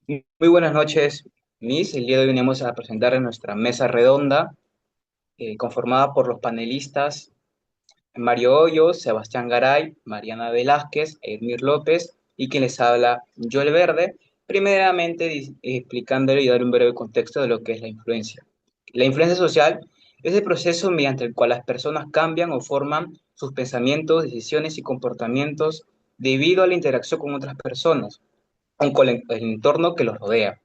Muy buenas noches, Miss. El día de hoy venimos a presentar nuestra mesa redonda, conformada por los panelistas Mario Hoyos, Sebastián Garay, Mariana Velázquez, Edmir López y quien les habla, Joel Verde, primeramente explicándole y dar un breve contexto de lo que es la influencia. La influencia social es el proceso mediante el cual las personas cambian o forman sus pensamientos, decisiones y comportamientos debido a la interacción con otras personas o con el entorno que los rodea.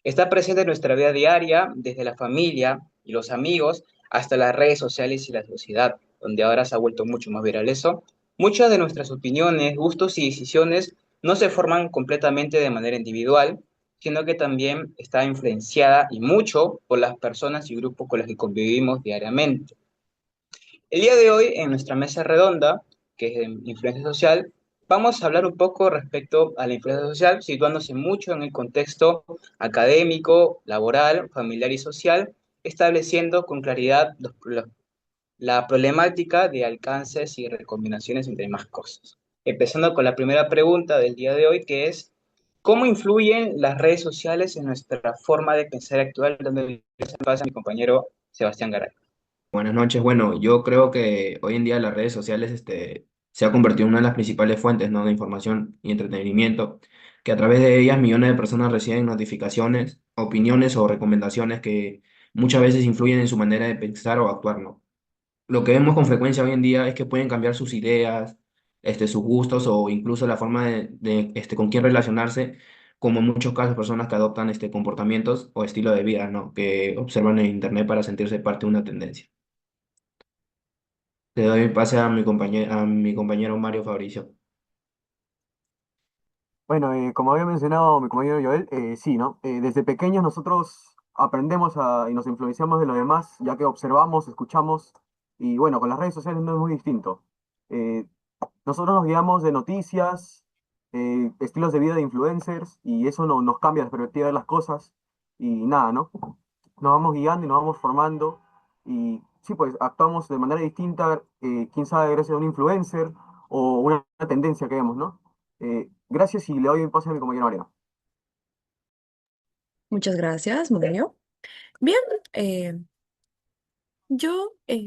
Está presente en nuestra vida diaria, desde la familia y los amigos hasta las redes sociales y la sociedad, donde ahora se ha vuelto mucho más viral eso. Muchas de nuestras opiniones, gustos y decisiones no se forman completamente de manera individual, sino que también está influenciada y mucho por las personas y grupos con los que convivimos diariamente. El día de hoy, en nuestra mesa redonda, que es de influencia social, vamos a hablar un poco respecto a la influencia social, situándose mucho en el contexto académico, laboral, familiar y social, estableciendo con claridad la problemática de alcances y recombinaciones entre más cosas. Empezando con la primera pregunta del día de hoy, que es, ¿cómo influyen las redes sociales en nuestra forma de pensar actual? Donde se pasa a mi compañero Sebastián Garay. Buenas noches. Bueno, yo creo que hoy en día las redes sociales se ha convertido en una de las principales fuentes, ¿no?, de información y entretenimiento, que a través de ellas millones de personas reciben notificaciones, opiniones o recomendaciones que muchas veces influyen en su manera de pensar o actuar, ¿no? Lo que vemos con frecuencia hoy en día es que pueden cambiar sus ideas, sus gustos o incluso la forma con quién relacionarse, como en muchos casos personas que adoptan comportamientos o estilo de vida, ¿no?, que observan en Internet para sentirse parte de una tendencia. Le doy pase a mi compañero Mario Fabricio. Bueno, como había mencionado mi compañero Joel, sí, ¿no? Desde pequeños nosotros aprendemos y nos influenciamos de los demás, ya que observamos, escuchamos, y bueno, con las redes sociales no es muy distinto. Eh, Nosotros nos guiamos de noticias, estilos de vida de influencers, y eso nos cambia la perspectiva de las cosas, y nada, ¿no? Nos vamos guiando y nos vamos formando, y sí, pues actuamos de manera distinta, quién sabe, gracias a un influencer o una tendencia que vemos, ¿no? Gracias y le doy un pase a mi compañero Mariano. Muchas gracias, Mario. Bien, eh,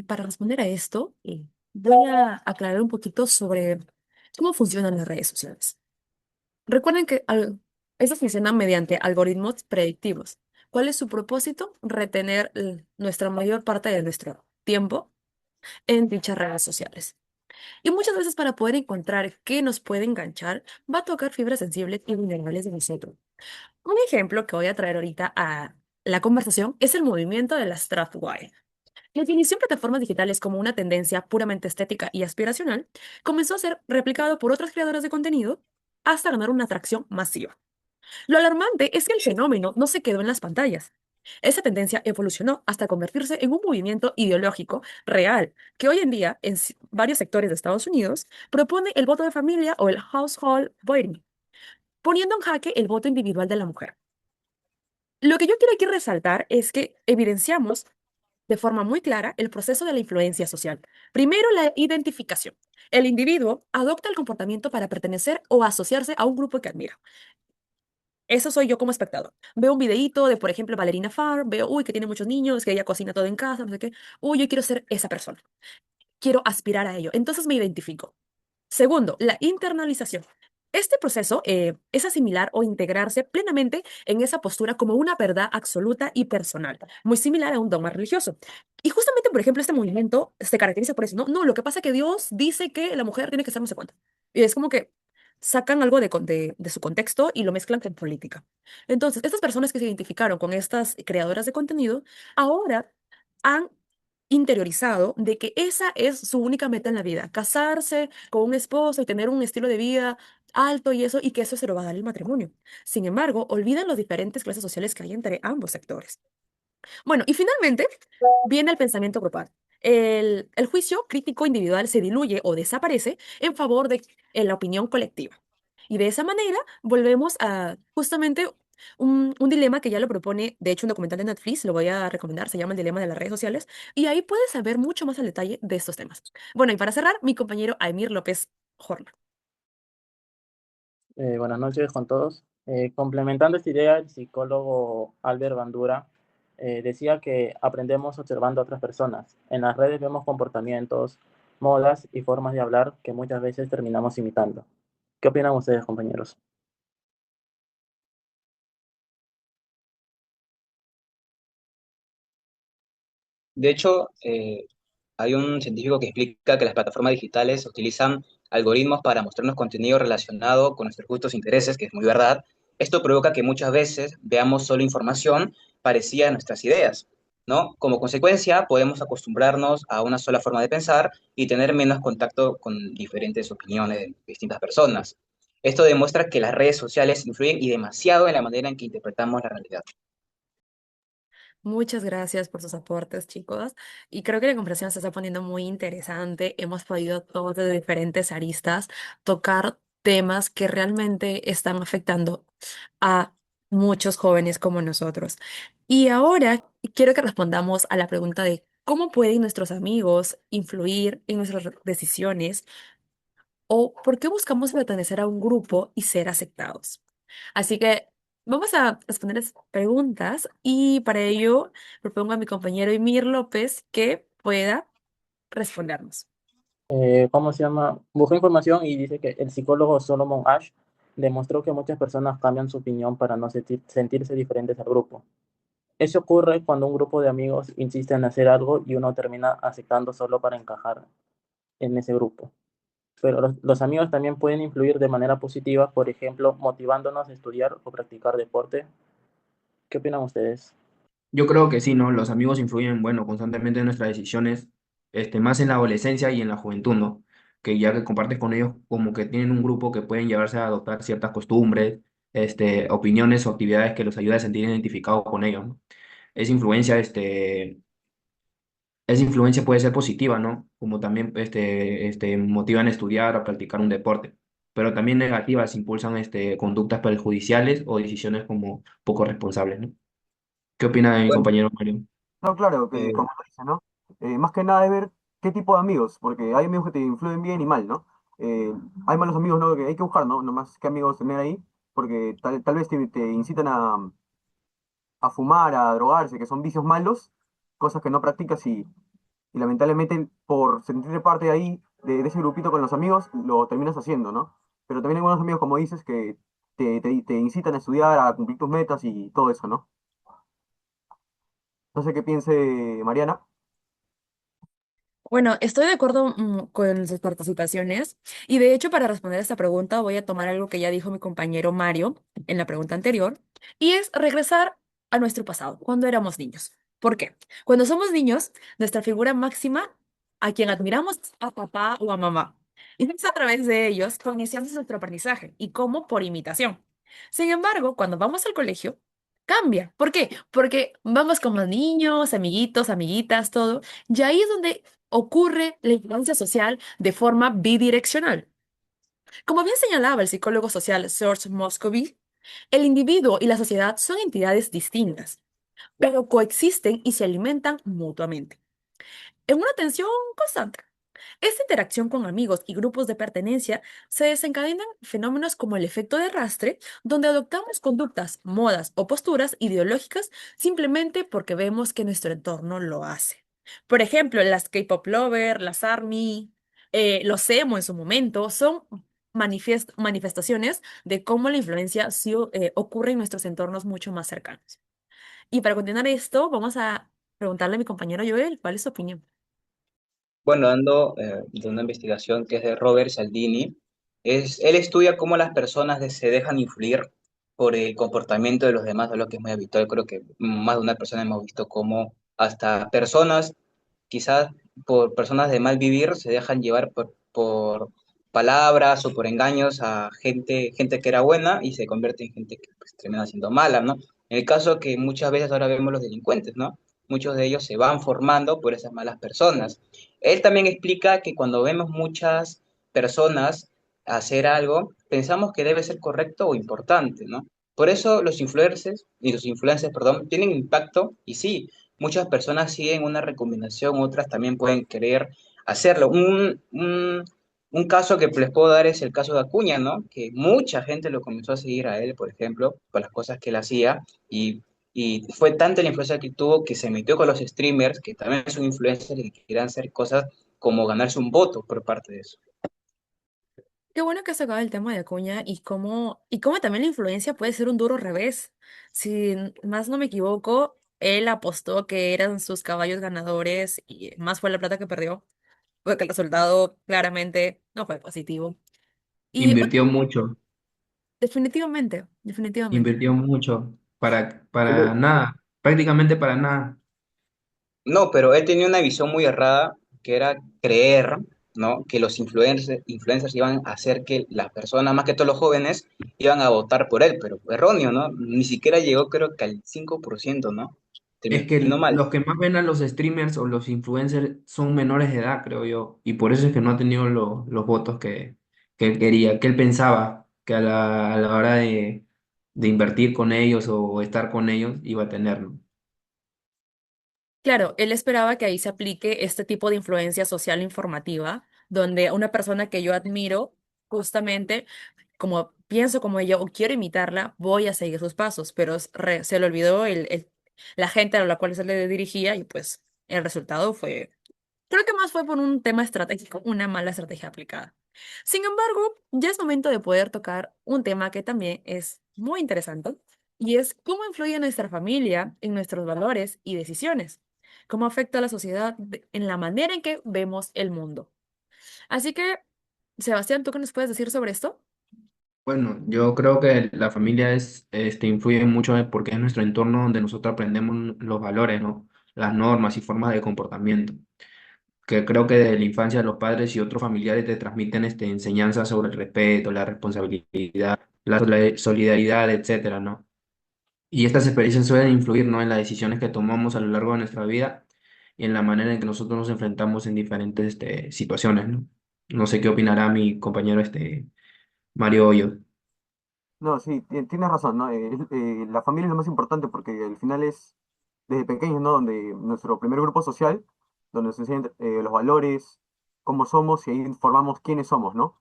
para responder a esto, voy a aclarar un poquito sobre cómo funcionan las redes sociales. Recuerden que estas funcionan mediante algoritmos predictivos. ¿Cuál es su propósito? Retener nuestra mayor parte de nuestro tiempo en dichas redes sociales. Y muchas veces para poder encontrar qué nos puede enganchar, va a tocar fibras sensibles y vulnerables de nosotros. Un ejemplo que voy a traer ahorita a la conversación es el movimiento de las Trustwire. La definición de plataformas digitales como una tendencia puramente estética y aspiracional comenzó a ser replicado por otras creadoras de contenido hasta ganar una atracción masiva. Lo alarmante es que el fenómeno no se quedó en las pantallas. Esa tendencia evolucionó hasta convertirse en un movimiento ideológico real que hoy en día en varios sectores de Estados Unidos propone el voto de familia o el household voting, poniendo en jaque el voto individual de la mujer. Lo que yo quiero aquí resaltar es que evidenciamos de forma muy clara el proceso de la influencia social. Primero, la identificación. El individuo adopta el comportamiento para pertenecer o asociarse a un grupo que admira. Eso soy yo como espectador. Veo un videíto de, por ejemplo, Ballerina Farm, veo, uy, que tiene muchos niños, que ella cocina todo en casa, no sé qué. Uy, yo quiero ser esa persona. Quiero aspirar a ello. Entonces me identifico. Segundo, la internalización. Este proceso es asimilar o integrarse plenamente en esa postura como una verdad absoluta y personal, muy similar a un dogma religioso. Y justamente, por ejemplo, este movimiento se caracteriza por eso. No, no, lo que pasa es que Dios dice que la mujer tiene que ser no sé cuánto. Y es como que sacan algo de su contexto y lo mezclan con política. Entonces, estas personas que se identificaron con estas creadoras de contenido, ahora han interiorizado de que esa es su única meta en la vida, casarse con un esposo y tener un estilo de vida alto y que eso se lo va a dar el matrimonio. Sin embargo, olvidan las diferentes clases sociales que hay entre ambos sectores. Bueno, y finalmente viene el pensamiento grupal. El juicio crítico individual se diluye o desaparece en favor de la opinión colectiva. Y de esa manera volvemos a justamente un dilema que ya lo propone, de hecho, un documental de Netflix, lo voy a recomendar, se llama El dilema de las redes sociales, y ahí puedes saber mucho más al detalle de estos temas. Bueno, y para cerrar, mi compañero Aymir López Horna. Buenas noches con todos. Complementando esta idea, el psicólogo Albert Bandura decía que aprendemos observando a otras personas. En las redes vemos comportamientos, modas y formas de hablar que muchas veces terminamos imitando. ¿Qué opinan ustedes, compañeros? De hecho, hay un científico que explica que las plataformas digitales utilizan algoritmos para mostrarnos contenido relacionado con nuestros gustos e intereses, que es muy verdad. Esto provoca que muchas veces veamos solo información parecida a nuestras ideas, ¿no? Como consecuencia, podemos acostumbrarnos a una sola forma de pensar y tener menos contacto con diferentes opiniones de distintas personas. Esto demuestra que las redes sociales influyen y demasiado en la manera en que interpretamos la realidad. Muchas gracias por sus aportes, chicos. Y creo que la conversación se está poniendo muy interesante. Hemos podido todos desde diferentes aristas tocar temas que realmente están afectando a muchos jóvenes como nosotros. Y ahora quiero que respondamos a la pregunta de cómo pueden nuestros amigos influir en nuestras decisiones o por qué buscamos pertenecer a un grupo y ser aceptados. Así que vamos a responder las preguntas y para ello propongo a mi compañero Emir López que pueda respondernos. ¿Cómo se llama? Buscó información y dice que el psicólogo Solomon Ash demostró que muchas personas cambian su opinión para no sentirse diferentes al grupo. Eso ocurre cuando un grupo de amigos insiste en hacer algo y uno termina aceptando solo para encajar en ese grupo. Pero los amigos también pueden influir de manera positiva, por ejemplo, motivándonos a estudiar o practicar deporte. ¿Qué opinan ustedes? Yo creo que sí, ¿no? Los amigos influyen, bueno, constantemente en nuestras decisiones, más en la adolescencia y en la juventud, ¿no? Que ya que compartes con ellos como que tienen un grupo que pueden llevarse a adoptar ciertas costumbres, opiniones o actividades que los ayuda a sentir identificados con ellos, ¿no? Esa influencia, esa influencia puede ser positiva, ¿no? Como también, motivan a estudiar o practicar un deporte, pero también negativas, impulsan, conductas perjudiciales o decisiones como poco responsables, ¿no? ¿Qué opina mi Bueno, compañero Mario? No, claro, que eh, como tú dices, ¿no? Más que nada es ver qué tipo de amigos, porque hay amigos que te influyen bien y mal, ¿no? Hay malos amigos, ¿no? Que hay que buscar, ¿no? Nomás qué amigos tener ahí, porque tal vez te incitan a fumar, a drogarse, que son vicios malos, cosas que no practicas y lamentablemente por sentirte parte de ahí, de ese grupito con los amigos, lo terminas haciendo, ¿no? Pero también hay buenos amigos, como dices, que te incitan a estudiar, a cumplir tus metas y todo eso, ¿no? No sé qué piense Mariana. Bueno, estoy de acuerdo con sus participaciones y de hecho para responder esta pregunta voy a tomar algo que ya dijo mi compañero Mario en la pregunta anterior y es regresar a nuestro pasado, cuando éramos niños. ¿Por qué? Cuando somos niños, nuestra figura máxima a quien admiramos es a papá o a mamá. Y es a través de ellos que iniciamos nuestro aprendizaje y cómo por imitación. Sin embargo, cuando vamos al colegio, cambia. ¿Por qué? Porque vamos como niños, amiguitos, amiguitas, todo. Y ahí es donde ocurre la influencia social de forma bidireccional. Como bien señalaba el psicólogo social George Moscovy, el individuo y la sociedad son entidades distintas, pero coexisten y se alimentan mutuamente, en una tensión constante. Esta interacción con amigos y grupos de pertenencia se desencadenan fenómenos como el efecto de arrastre, donde adoptamos conductas, modas o posturas ideológicas simplemente porque vemos que nuestro entorno lo hace. Por ejemplo, las K-pop lover, las ARMY, los emo en su momento, son manifestaciones de cómo la influencia sí, ocurre en nuestros entornos mucho más cercanos. Y para continuar esto, vamos a preguntarle a mi compañero Joel, ¿cuál es su opinión? bueno, dando de una investigación que es de Robert Cialdini, él estudia cómo las personas se dejan influir por el comportamiento de los demás, de lo que es muy habitual. Creo que más de una persona hemos visto cómo hasta personas, quizás por personas de mal vivir, se dejan llevar por palabras o por engaños a gente que era buena y se convierte en gente que pues, termina siendo mala, ¿no? En el caso que muchas veces ahora vemos los delincuentes, ¿no? Muchos de ellos se van formando por esas malas personas. Él también explica que cuando vemos muchas personas hacer algo, pensamos que debe ser correcto o importante, ¿no? Por eso los influencers, perdón, tienen impacto y sí, muchas personas siguen una recomendación, otras también pueden querer hacerlo. Un caso que les puedo dar es el caso de Acuña, ¿no? Que mucha gente lo comenzó a seguir a él, por ejemplo, por las cosas que él hacía, y fue tanta la influencia que tuvo que se metió con los streamers, que también son influencers y que quieran hacer cosas como ganarse un voto por parte de eso. Qué bueno que has sacado el tema de Acuña y cómo también la influencia puede ser un duro revés. Si más no me equivoco, él apostó que eran sus caballos ganadores y más fue la plata que perdió, porque el resultado claramente no fue positivo. Y Invirtió mucho, definitivamente, definitivamente. invirtió mucho para nada, prácticamente para nada. No, pero él tenía una visión muy errada, que era creer, ¿no? Que los influencers iban a hacer que las personas, más que todos los jóvenes, iban a votar por él, pero erróneo, ¿no? Ni siquiera llegó creo que al 5%, ¿no? Es que Terminó mal. los que más ven a los streamers o los influencers son menores de edad, creo yo, y por eso es que no ha tenido los votos que él quería, que él pensaba que a la hora de invertir con ellos o estar con ellos iba a tenerlo. Claro, él esperaba que ahí se aplique este tipo de influencia social informativa, donde una persona que yo admiro, justamente, como pienso como ella o quiero imitarla, voy a seguir sus pasos, pero se le olvidó la gente a la cual se le dirigía y pues el resultado fue, creo que más fue por un tema estratégico, una mala estrategia aplicada. Sin embargo, ya es momento de poder tocar un tema que también es muy interesante y es cómo influye nuestra familia en nuestros valores y decisiones, cómo afecta a la sociedad en la manera en que vemos el mundo. Así que, Sebastián, ¿tú qué nos puedes decir sobre esto? Bueno, yo creo que la familia influye mucho porque es nuestro entorno donde nosotros aprendemos los valores, ¿no? Las normas y formas de comportamiento. Que creo que desde la infancia los padres y otros familiares te transmiten enseñanzas sobre el respeto, la responsabilidad, la solidaridad, etcétera, ¿no? Y estas experiencias suelen influir, ¿no? En las decisiones que tomamos a lo largo de nuestra vida y en la manera en que nosotros nos enfrentamos en diferentes situaciones, ¿no? No sé qué opinará mi compañero Mario Hoyos. No, sí, tienes razón, ¿no? La familia es lo más importante porque al final es desde pequeños, ¿no? Donde nuestro primer grupo social, donde nos enseñan los valores, cómo somos y ahí formamos quiénes somos, ¿no?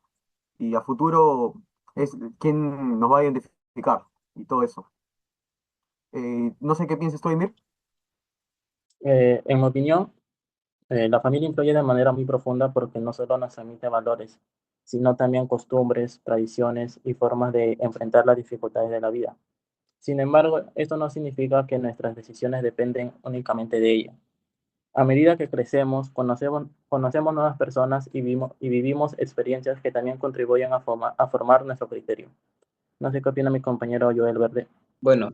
Y a futuro es quién nos va a identificar y todo eso. No sé qué piensas tú, Emir. En mi opinión, la familia influye de manera muy profunda porque no solo nos emite valores, sino también costumbres, tradiciones y formas de enfrentar las dificultades de la vida. Sin embargo, esto no significa que nuestras decisiones dependen únicamente de ella. A medida que crecemos, conocemos nuevas personas y vivimos experiencias que también contribuyen a formar nuestro criterio. No sé qué opina mi compañero Joel Verde. Bueno,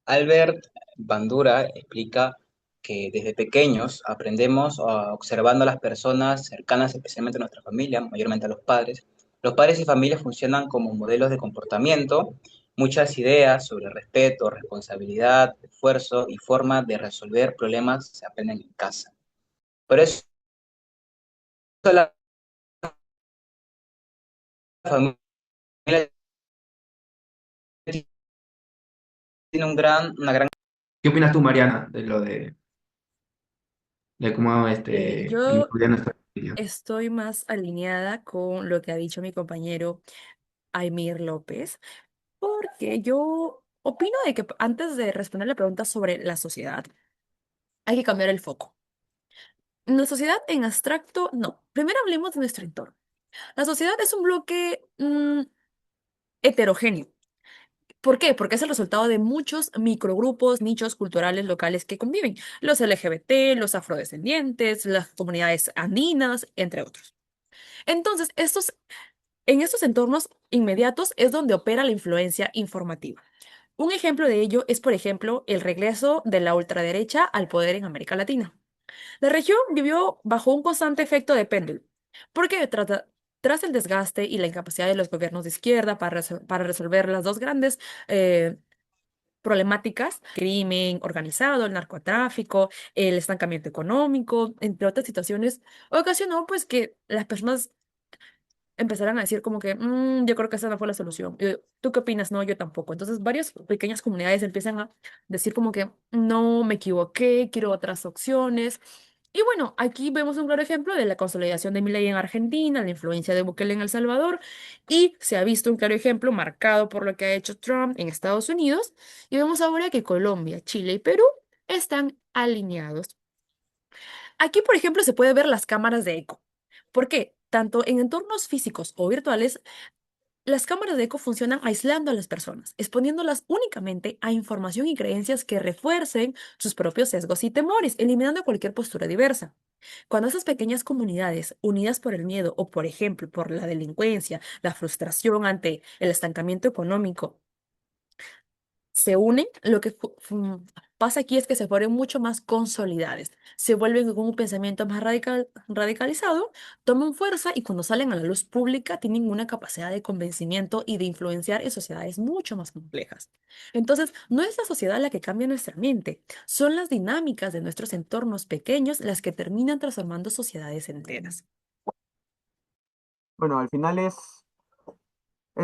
Albert Bandura explica que desde pequeños aprendemos observando a las personas cercanas, especialmente a nuestra familia, mayormente a los padres. Los padres y familias funcionan como modelos de comportamiento. Muchas ideas sobre respeto, responsabilidad, esfuerzo y forma de resolver problemas se aprenden en casa. Por eso la familia tiene una gran... ¿Qué opinas tú, Mariana, de de cómo Yo influye en nuestra familia? estoy más alineada con lo que ha dicho mi compañero Aimir López, porque yo opino de que antes de responder la pregunta sobre la sociedad, hay que cambiar el foco. La sociedad en abstracto, no. Primero hablemos de nuestro entorno. La sociedad es un bloque heterogéneo. ¿Por qué? Porque es el resultado de muchos microgrupos, nichos culturales locales que conviven. Los LGBT, los afrodescendientes, las comunidades andinas, entre otros. Entonces, en estos entornos inmediatos es donde opera la influencia informativa. Un ejemplo de ello es, por ejemplo, el regreso de la ultraderecha al poder en América Latina. La región vivió bajo un constante efecto de péndulo, porque tras el desgaste y la incapacidad de los gobiernos de izquierda para resolver las dos grandes eh, problemáticas, crimen organizado, el narcotráfico, el estancamiento económico, entre otras situaciones, ocasionó pues que las personas empezaran a decir como que, yo creo que esa no fue la solución. ¿Tú qué opinas? No, yo tampoco. Entonces, varias pequeñas comunidades empiezan a decir como que, no, me equivoqué, quiero otras opciones. Y bueno, aquí vemos un claro ejemplo de la consolidación de Milei en Argentina, la influencia de Bukele en El Salvador, y se ha visto un claro ejemplo marcado por lo que ha hecho Trump en Estados Unidos. Y vemos ahora que Colombia, Chile y Perú están alineados. Aquí, por ejemplo, se puede ver las cámaras de eco. ¿Por qué? Tanto en entornos físicos o virtuales, las cámaras de eco funcionan aislando a las personas, exponiéndolas únicamente a información y creencias que refuercen sus propios sesgos y temores, eliminando cualquier postura diversa. Cuando esas pequeñas comunidades, unidas por el miedo o, por ejemplo, por la delincuencia, la frustración ante el estancamiento económico, se unen, lo que pasa aquí es que se vuelven mucho más consolidadas, se vuelven con un pensamiento más radicalizado, toman fuerza y cuando salen a la luz pública tienen una capacidad de convencimiento y de influenciar en sociedades mucho más complejas. Entonces, no es la sociedad la que cambia nuestra mente, son las dinámicas de nuestros entornos pequeños las que terminan transformando sociedades enteras. Bueno, al final es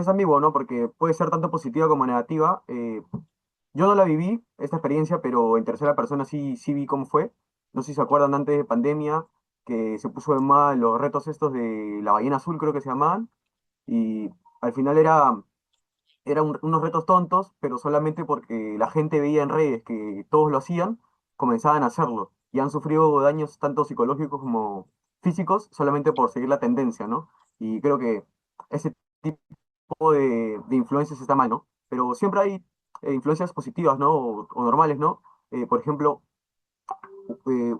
ambiguo, ¿no? Porque puede ser tanto positiva como negativa. Yo no la viví, esta experiencia, pero en tercera persona sí vi cómo fue. No sé si se acuerdan antes de pandemia, que se puso de moda los retos estos de la ballena azul, creo que se llamaban. Y al final eran unos retos tontos, pero solamente porque la gente veía en redes que todos lo hacían, comenzaban a hacerlo. Y han sufrido daños tanto psicológicos como físicos solamente por seguir la tendencia, ¿no? Y creo que ese tipo de influencias está mal, ¿no? Pero siempre hay influencias positivas, ¿no? O normales, ¿no? Por ejemplo,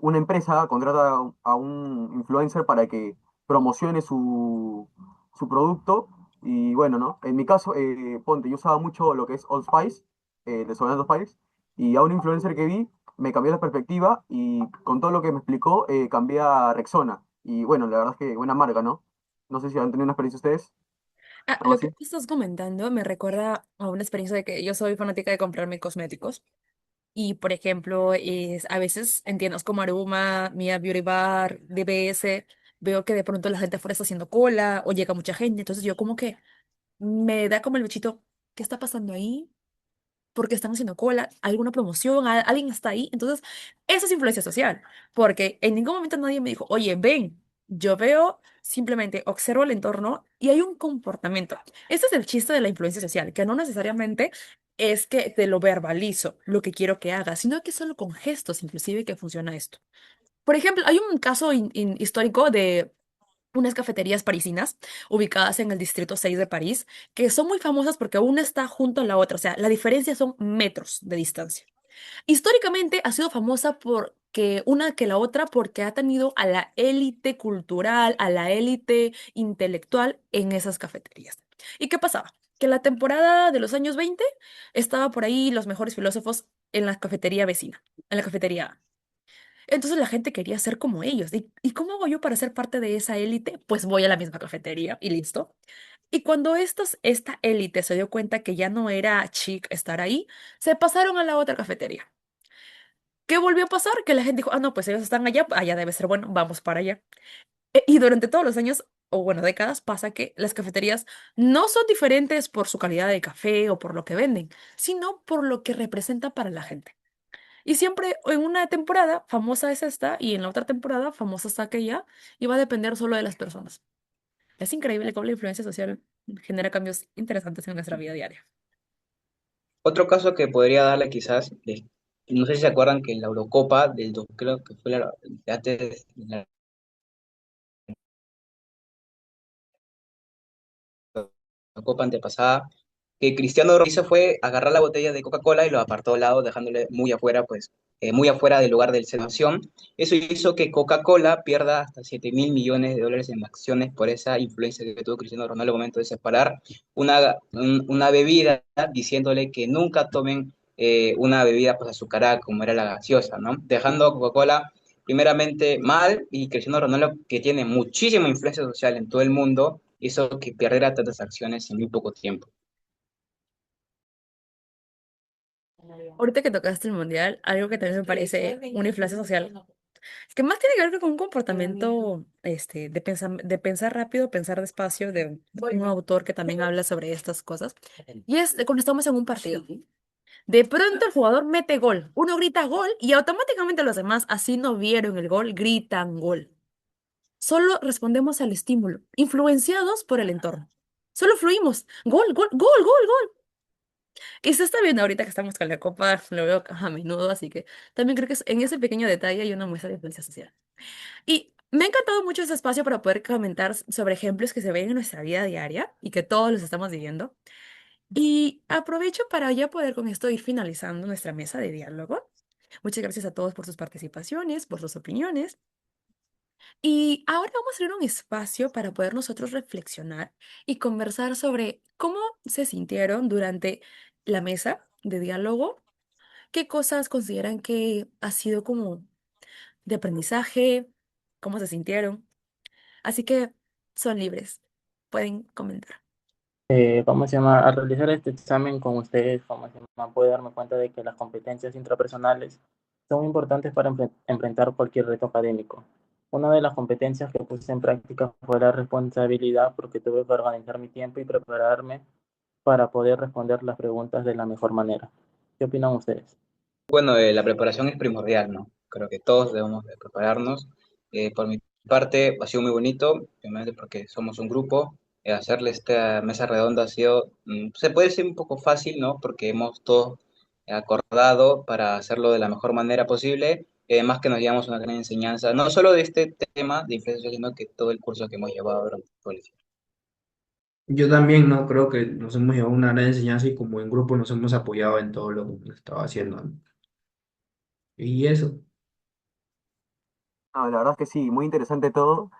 una empresa contrata a un influencer para que promocione su producto y bueno, ¿no? En mi caso, ponte, yo usaba mucho lo que es Old Spice, desodorante Old Spice, y a un influencer que vi me cambió la perspectiva y con todo lo que me explicó cambié a Rexona. Y bueno, la verdad es que buena marca, ¿no? No sé si han tenido una experiencia ustedes, Ah, algo lo que así. tú estás comentando me recuerda a una experiencia de que yo soy fanática de comprarme cosméticos. Y, por ejemplo, a veces en tiendas como Aruma, Mia Beauty Bar, DBS, veo que de pronto la gente afuera está haciendo cola o llega mucha gente. Entonces yo como que me da como el bichito, ¿qué está pasando ahí? ¿Por qué están haciendo cola? ¿Alguna promoción? ¿Alguien está ahí? Entonces, eso es influencia social, porque en ningún momento nadie me dijo, oye, ven, yo veo, simplemente observo el entorno y hay un comportamiento. Ese es el chiste de la influencia social, que no necesariamente es que te lo verbalizo, lo que quiero que hagas, sino que solo con gestos, inclusive, que funciona esto. Por ejemplo, hay un caso histórico de unas cafeterías parisinas ubicadas en el distrito 6 de París, que son muy famosas porque una está junto a la otra, o sea, la diferencia son metros de distancia. Históricamente ha sido famosa porque una que la otra porque ha tenido a la élite cultural, a la élite intelectual en esas cafeterías. ¿Y qué pasaba? Que en la temporada de los años 20 estaba por ahí los mejores filósofos en la cafetería vecina, en la cafetería A. Entonces la gente quería ser como ellos. ¿Y cómo hago yo para ser parte de esa élite? Pues voy a la misma cafetería y listo. Y cuando esta élite se dio cuenta que ya no era chic estar ahí, se pasaron a la otra cafetería. ¿Qué volvió a pasar? Que la gente dijo, ah, no, pues ellos están allá, allá debe ser bueno, vamos para allá. Y durante todos los años, o bueno, décadas, pasa que las cafeterías no son diferentes por su calidad de café o por lo que venden, sino por lo que representan para la gente. Y siempre en una temporada famosa es esta y en la otra temporada famosa está aquella y va a depender solo de las personas. Es increíble cómo la influencia social genera cambios interesantes en nuestra vida diaria. Otro caso que podría darle quizás, no sé si se acuerdan que la Eurocopa creo que fue antes, la Copa antepasada, que Cristiano Ronaldo hizo fue agarrar la botella de Coca-Cola y lo apartó al lado, dejándole muy afuera, pues, muy afuera del lugar de celebración. Eso hizo que Coca-Cola pierda hasta 7.000 millones de dólares en acciones por esa influencia que tuvo Cristiano Ronaldo al momento de separar una bebida, diciéndole que nunca tomen una bebida pues azucarada como era la gaseosa, ¿no? Dejando a Coca-Cola primeramente mal y Cristiano Ronaldo, que tiene muchísima influencia social en todo el mundo, hizo que perdiera tantas acciones en muy poco tiempo. Ahorita que tocaste el mundial, algo que también me parece una influencia social, que más tiene que ver con un comportamiento de pensar rápido, pensar despacio, de un autor que también habla sobre estas cosas. Y es de cuando estamos en un partido. De pronto el jugador mete gol. Uno grita gol y automáticamente los demás, así no vieron el gol, gritan gol. Solo respondemos al estímulo, influenciados por el entorno. Solo fluimos. Gol, gol, gol, gol, gol. Y se está viendo ahorita que estamos con la copa, lo veo a menudo, así que también creo que en ese pequeño detalle hay una muestra de influencia social. Y me ha encantado mucho ese espacio para poder comentar sobre ejemplos que se ven en nuestra vida diaria y que todos los estamos viviendo. Y aprovecho para ya poder con esto ir finalizando nuestra mesa de diálogo. Muchas gracias a todos por sus participaciones, por sus opiniones. Y ahora vamos a tener un espacio para poder nosotros reflexionar y conversar sobre cómo se sintieron durante la mesa de diálogo, qué cosas consideran que ha sido como de aprendizaje, cómo se sintieron. Así que son libres, pueden comentar. ¿Cómo se llama? Al realizar este examen con ustedes, ¿cómo se llama? Puedo darme cuenta de que las competencias intrapersonales son importantes para enfrentar cualquier reto académico. Una de las competencias que puse en práctica fue la responsabilidad porque tuve que organizar mi tiempo y prepararme para poder responder las preguntas de la mejor manera. ¿Qué opinan ustedes? Bueno, la preparación es primordial, ¿no? Creo que todos debemos de prepararnos. Por mi parte, ha sido muy bonito, primero porque somos un grupo. Hacerle esta mesa redonda ha sido, se puede decir un poco fácil, ¿no? Porque hemos todos acordado para hacerlo de la mejor manera posible. Además que nos llevamos una gran enseñanza, no solo de este tema de influencia, sino que todo el curso que hemos llevado durante el colegio. Yo también, ¿no? Creo que nos hemos llevado una gran enseñanza y como en grupo nos hemos apoyado en todo lo que estaba haciendo, ¿no? Y eso. No, la verdad es que sí, muy interesante todo.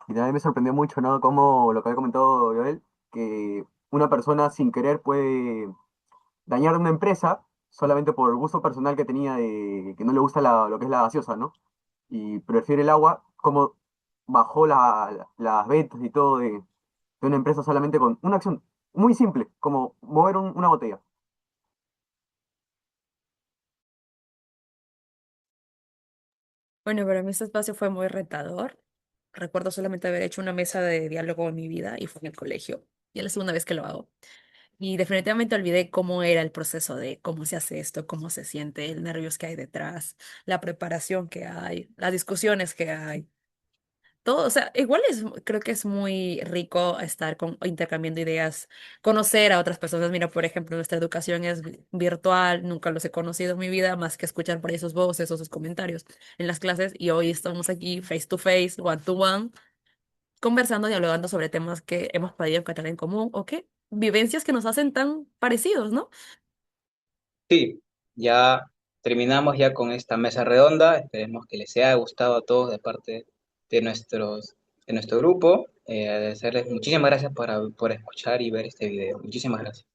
Y también me sorprendió mucho, ¿no? Como lo que había comentado Joel, que una persona sin querer puede dañar una empresa solamente por el gusto personal que tenía de que no le gusta lo que es la gaseosa, ¿no? Y prefiere el agua, como bajó las ventas y todo de una empresa solamente con una acción muy simple, como mover una botella. Bueno, para mí este espacio fue muy retador. Recuerdo solamente haber hecho una mesa de diálogo en mi vida y fue en el colegio. Y es la segunda vez que lo hago. Y definitivamente olvidé cómo era el proceso de cómo se hace esto, cómo se siente, el nervios que hay detrás, la preparación que hay, las discusiones que hay. Todo, o sea, igual creo que es muy rico estar intercambiando ideas, conocer a otras personas. Mira, por ejemplo, nuestra educación es virtual, nunca los he conocido en mi vida, más que escuchar por ahí sus voces o sus comentarios en las clases. Y hoy estamos aquí face to face, one to one, conversando, dialogando sobre temas que hemos podido encontrar en común o que vivencias que nos hacen tan parecidos, ¿no? Sí, ya terminamos ya con esta mesa redonda. Esperemos que les haya gustado a todos de parte de nuestro grupo. Agradecerles muchísimas gracias por escuchar y ver este video. Muchísimas gracias.